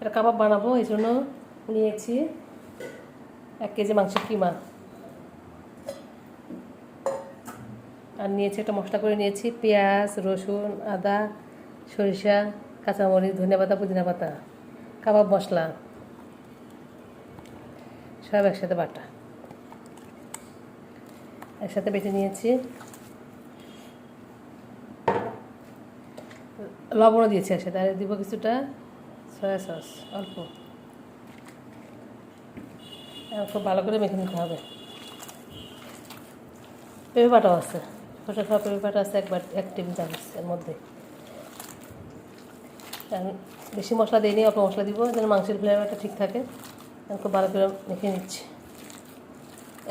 এটা কাবাব বানাবো, এই জন্য নিয়েছি 1 কেজি মাংসের কিমা, আর নিয়েছি একটা মশলা করে নিয়েছি পেঁয়াজ, রসুন, আদা, সরিষা, কাঁচামরিচ, ধনিয়া পাতা, পুদিনা পাতা, কাবাব মশলা সব একসাথে বাটা, একসাথে বেটে নিয়েছি। লবণও দিয়েছি একসাথে, আর দিব কিছুটা সয়া সস অল্প। খুব ভালো করে মেখে নিতে হবে। পেঁপে বাটাও আছে, খোসা খাওয়া পেঁপে বাটা আছে 1 টেবিল চামচ এর মধ্যে। বেশি মশলা দিইনি, অল্প মশলা দিব যেন মাংসের ফ্লেভারটা ঠিক থাকে। আমি খুব ভালো করে মেখে নিচ্ছি।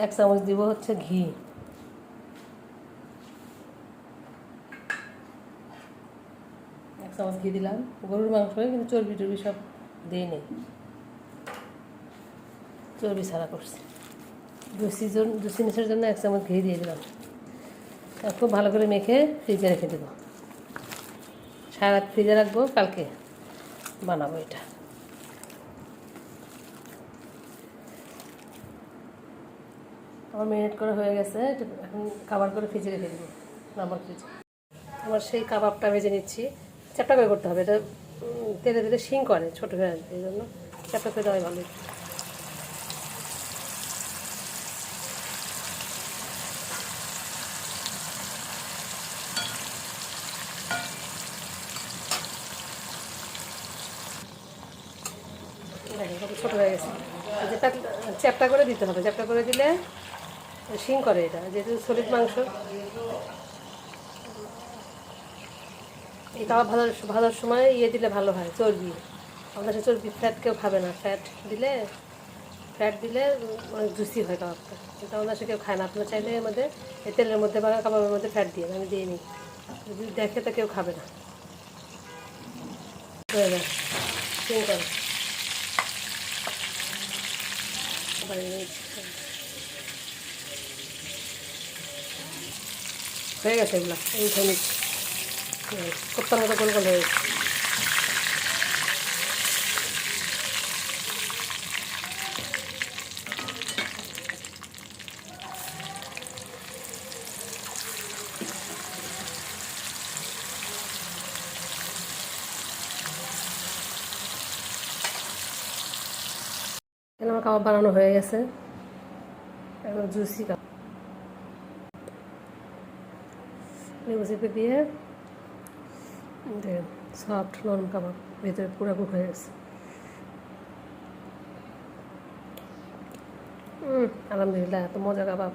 1 চামচ দিব হচ্ছে ঘি, 1 চামচ ঘি দিলাম। গরুর মাংস কিন্তু চর্বি টর্বি সব দিই নেই, চর্বি ছাড়া করছি। 2 চামচের জন্য 1 চামচ ঘি দিয়ে দিলাম। খুব ভালো করে মেখে ফ্রিজে রেখে দেবো, সারা রাত ফ্রিজে রাখবো, কালকে বানাবো এটা। আমার মেরিনেট করা হয়ে গেছে, এখন কাবার করে ফ্রিজে রেখে দেবো নর্মাল ফ্রিজে। আমার সেই কাবাবটা ভেজে নিচ্ছি। চ্যাপটা করে করতে হবে, এটা তেলে তেলে শিং করে, ছোটো হয়ে আসবে, এই জন্য চ্যাপটা করে দেওয়াই ভালো। ছোটো হয়ে গেছে, যেটা চ্যাপটা করে দিতে হবে, চ্যাপটা করে দিলে শিং করে, এটা যেহেতু সলিড মাংস। এই কাবাব ভাজার সময় দিলে ভালো হয়, চর্বি। আমাদের সে চর্বি ফ্যাট কেউ খাবে না, ফ্যাট দিলে অনেক জুসি হয় কাবাবটা, কিন্তু আমাদের সে কেউ খায় না। আপনারা চাইলে এর মধ্যে এই তেলের মধ্যে বা কাবাবের মধ্যে ফ্যাট দিয়ে, আমি দিইনি, যদি দেখে তো কেউ খাবে না, হয়ে যায় শিং করে। হয়ে গেছে এগুলো, এই খানিক কোপ্তার মতো গোল গোল হয়ে গেছে। আমার কাবাব বানানো হয়ে গেছে, একদম জুসি কাবাব। লেবু চেপে দিয়ে সফট নরম কাবাব, ভেতরে পুরো কুক হয়ে গেছে। আলহামদুলিল্লাহ, এত মজা কাবাব।